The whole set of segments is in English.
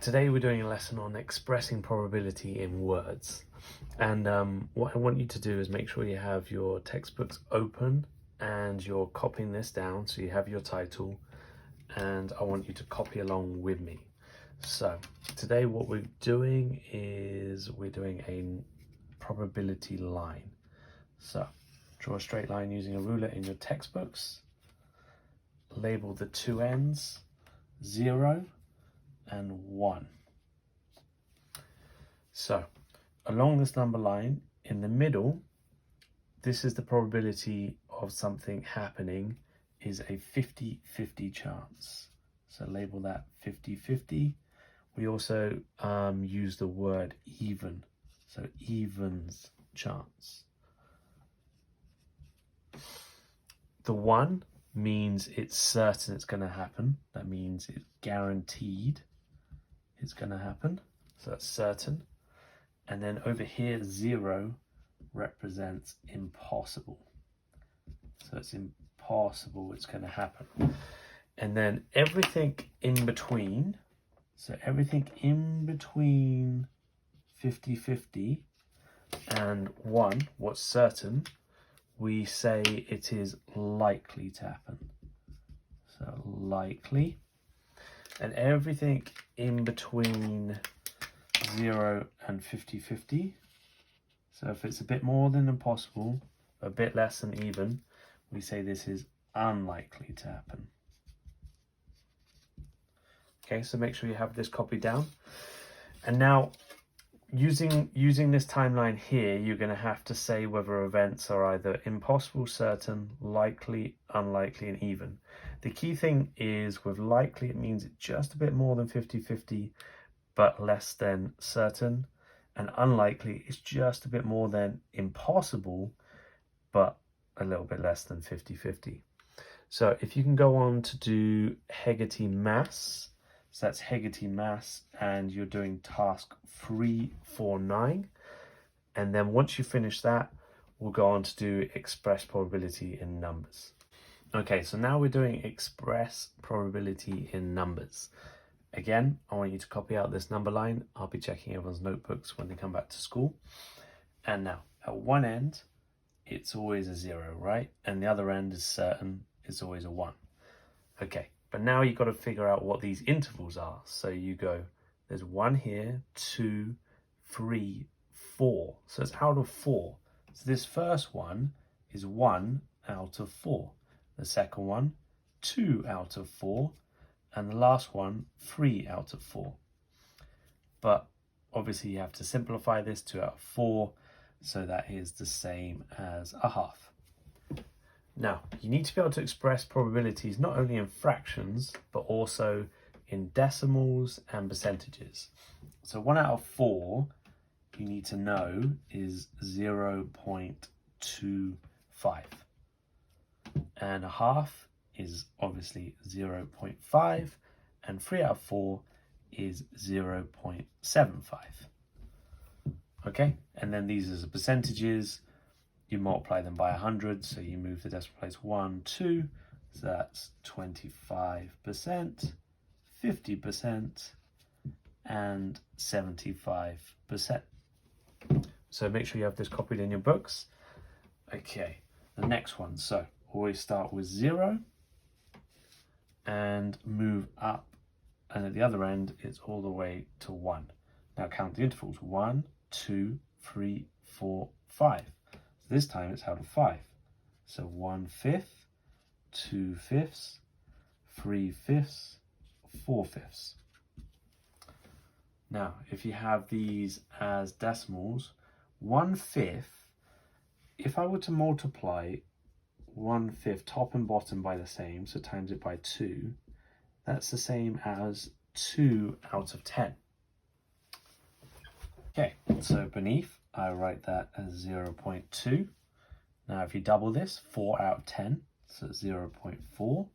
Today we're doing a lesson on expressing probability in words. And what I want you to do is make sure you have your textbooks open and you're copying this down so you have your title, and I want you to copy along with me. So today what we're doing is we're doing a probability line. So draw a straight line using a ruler in your textbooks. Label the two ends 0 and 1. So along this number line in the middle, this is the probability of something happening is a 50-50 chance. So label that 50-50. We also use the word even, so evens chance. The 1 means it's certain it's going to happen. That means it's guaranteed it's going to happen. So that's certain. And then over here, 0 represents impossible. So it's impossible it's going to happen. And then everything in between, so everything in between 50-50 and 1, what's certain, we say it is likely to happen. So likely. And everything in between 0 and 50-50. So if it's a bit more than impossible, a bit less than even, we say this is unlikely to happen. Okay, so make sure you have this copied down. And now using this timeline here, you're going to have to say whether events are either impossible, certain, likely, unlikely, and even. The key thing is with likely, it means it's just a bit more than 50-50, but less than certain. And unlikely is just a bit more than impossible, but a little bit less than 50-50. So if you can go on to do Hegarty Maths, so that's Hegarty Maths, and you're doing task 349. And then once you finish that, we'll go on to do express probability in numbers. Okay, so now we're doing express probability in numbers. Again, I want you to copy out this number line. I'll be checking everyone's notebooks when they come back to school. And now, at one end, it's always a 0, right? And the other end is certain, it's always a 1. Okay, but now you've got to figure out what these intervals are. So you go, there's 1 here, 2, 3, 4. So it's out of 4. So this first one is 1 out of 4. The second one, 2 out of 4. And the last one, 3 out of 4. But obviously you have to simplify this, 2 out of 4. So that is the same as a half. Now, you need to be able to express probabilities not only in fractions, but also in decimals and percentages. So 1 out of 4, you need to know is 0.25. And a half is obviously 0.5, and 3 out of 4 is 0.75. Okay, and then these are the percentages. You multiply them by 100, so you move the decimal place 1, 2, so that's 25%, 50%, and 75%. So make sure you have this copied in your books. Okay, the next one, so always start with 0 and move up, and at the other end it's all the way to 1. Now count the intervals, 1, 2, 3, 4, 5. So this time it's out of 5. So 1/5, 2/5, 3/5, 4/5. Now if you have these as decimals, 1/5, if I were to multiply 1/5 top and bottom by the same, so times it by 2, that's the same as 2 out of 10. Okay, so beneath I write that as 0.2. Now if you double this, 4 out of 10, so 0.4.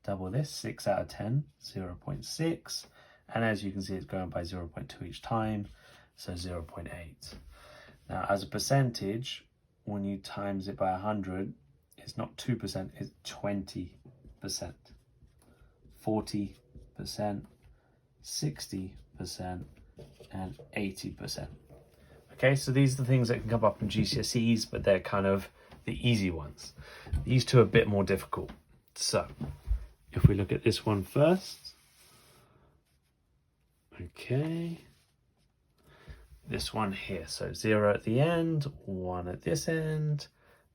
Double this, 6 out of 10, 0.6. And as you can see, it's going by 0.2 each time, so 0.8. Now as a percentage, when you times it by 100, it's not 2%, it's 20%, 40%, 60%, and 80%. Okay, so these are the things that can come up in GCSEs, but they're kind of the easy ones. These two are a bit more difficult. So if we look at this one first, okay, this one here, so 0 at the end, 1 at this end.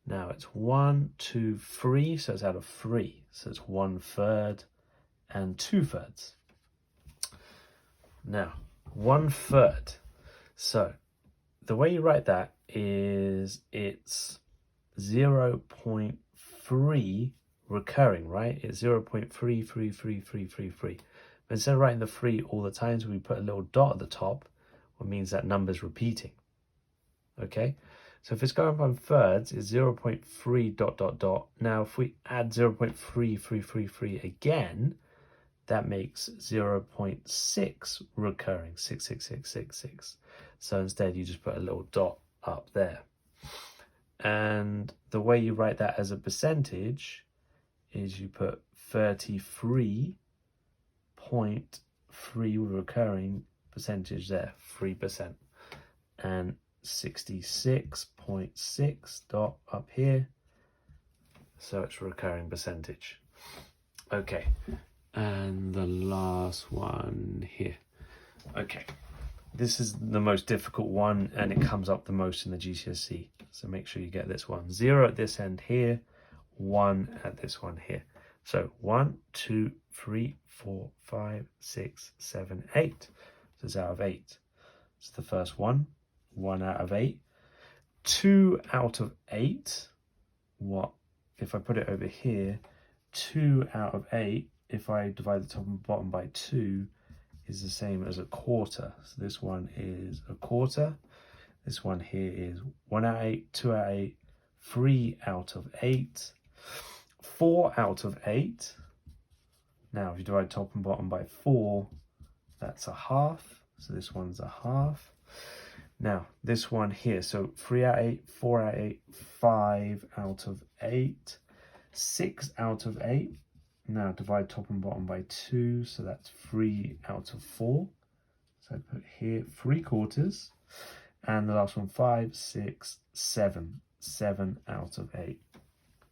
Now it's 1, 2, 3, so it's out of 3, so it's 1/3 and 2/3. Now 1/3, so the way you write that is it's 0.3 recurring, right? It's 0.33333. But instead of writing the 3 all the time, so we put a little dot at the top, which means that number's repeating. Okay, so if it's going up on thirds, it's 0.3 dot dot dot. Now if we add 0.3333 again, that makes 0.6 recurring, 66666. So instead you just put a little dot up there. And the way you write that as a percentage is you put 33.3 recurring percentage there, 3%. And 66.6 dot up here. So it's recurring percentage. Okay. And the last one here. Okay, this is the most difficult one and it comes up the most in the GCSE. So make sure you get this one. 0 at this end here, 1 at this one here. So 1, 2, 3, 4, 5, 6, 7, 8. So it's out of 8. It's the first one. 1 out of 8. 2 out of 8. What? If I put it over here, 2 out of 8. If I divide the top and bottom by 2, is the same as a quarter. So this one is a quarter. This one here is 1 out of 8, 2 out of 8, 3 out of 8, 4 out of 8. Now, if you divide top and bottom by 4, that's a half. So this one's a half. Now, this one here, so 3 out of 8, 4 out of 8, 5 out of 8, 6 out of 8. Now divide top and bottom by 2, so that's 3 out of 4. So I put here 3/4. And the last one, 5, 6, 7. 7 out of 8.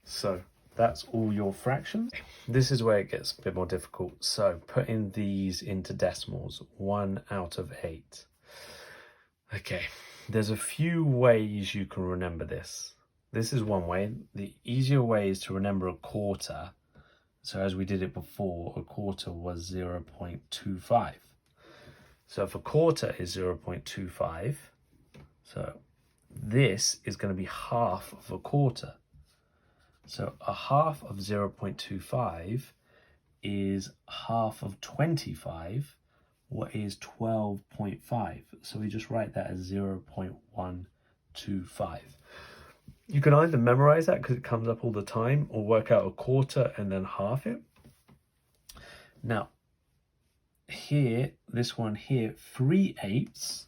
So that's all your fractions. This is where it gets a bit more difficult. So putting these into decimals, 1 out of 8. Okay, there's a few ways you can remember this. This is one way. The easier way is to remember a quarter. So as we did it before, a quarter was 0.25. So if a quarter is 0.25, so this is going to be half of a quarter. So a half of 0.25 is half of 25, what is 12.5. So we just write that as 0.125. You can either memorize that because it comes up all the time, or work out a quarter and then half it. Now, here, this one here, 3/8.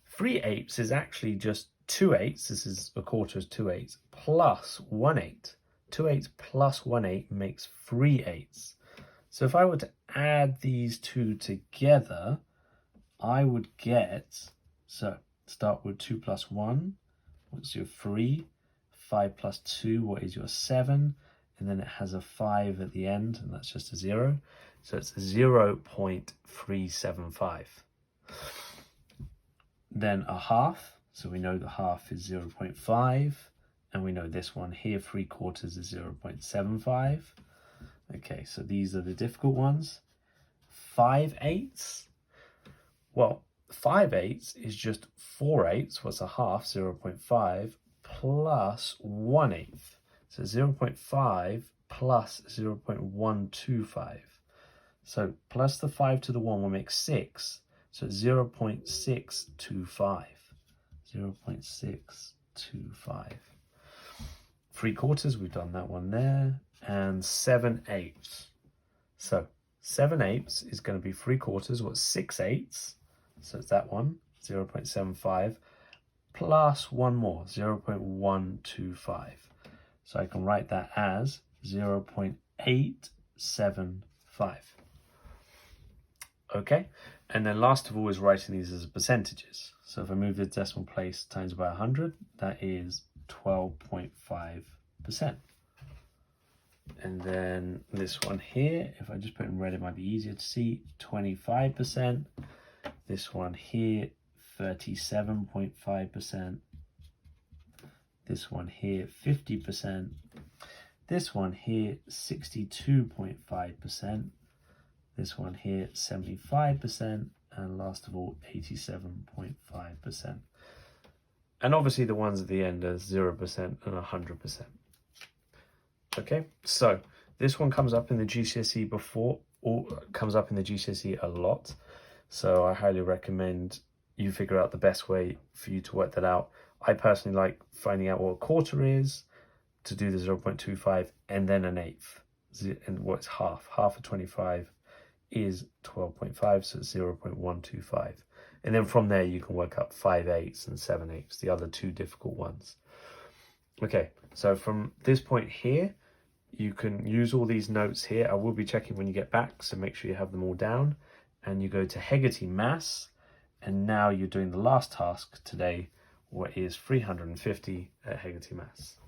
3/8 is actually just 2/8. This is a quarter is 2/8 plus 1/8. 2/8 plus 1/8 makes 3/8. So if I were to add these two together, I would get, so start with 2 plus 1, what's your 3? 5 plus 2, what is your 7? And then it has a 5 at the end, and that's just a 0. So it's 0.375. Then a half, so we know the half is 0.5, and we know this one here, 3/4 is 0.75. Okay, so these are the difficult ones. 5/8. Well, 5/8 is just 4/8, what's a half, 0.5, plus 1/8. So 0.5 plus 0.125. So plus the 5 to the 1 will make 6. So 0.625. 0.625. 3/4, we've done that one there. And 7/8. So 7/8 is going to be 3/4, what's 6/8? So it's that one, 0.75. Plus one more, 0.125. So I can write that as 0.875. Okay, And then last of all is writing these as percentages. So if I move the decimal place times by 100, that is 12.5%. And then this one here, if I just put it in red, it might be easier to see, 25%. This one here, 37.5%. This one here, 50%. This one here, 62.5%. This one here, 75%. And last of all, 87.5%. And obviously the ones at the end are 0% and 100%. Okay, so this one comes up in the GCSE before, or comes up in the GCSE a lot. So I highly recommend you figure out the best way for you to work that out. I personally like finding out what a quarter is, to do the 0.25, and then an eighth. And what's half? Half of 25 is 12.5, so it's 0.125. And then from there you can work up 5/8 and 7/8, the other two difficult ones. Okay, so from this point here, you can use all these notes here. I will be checking when you get back, so make sure you have them all down. And you go to Hegarty Maths, and now you're doing the last task today, what is 350 at Hegarty Maths.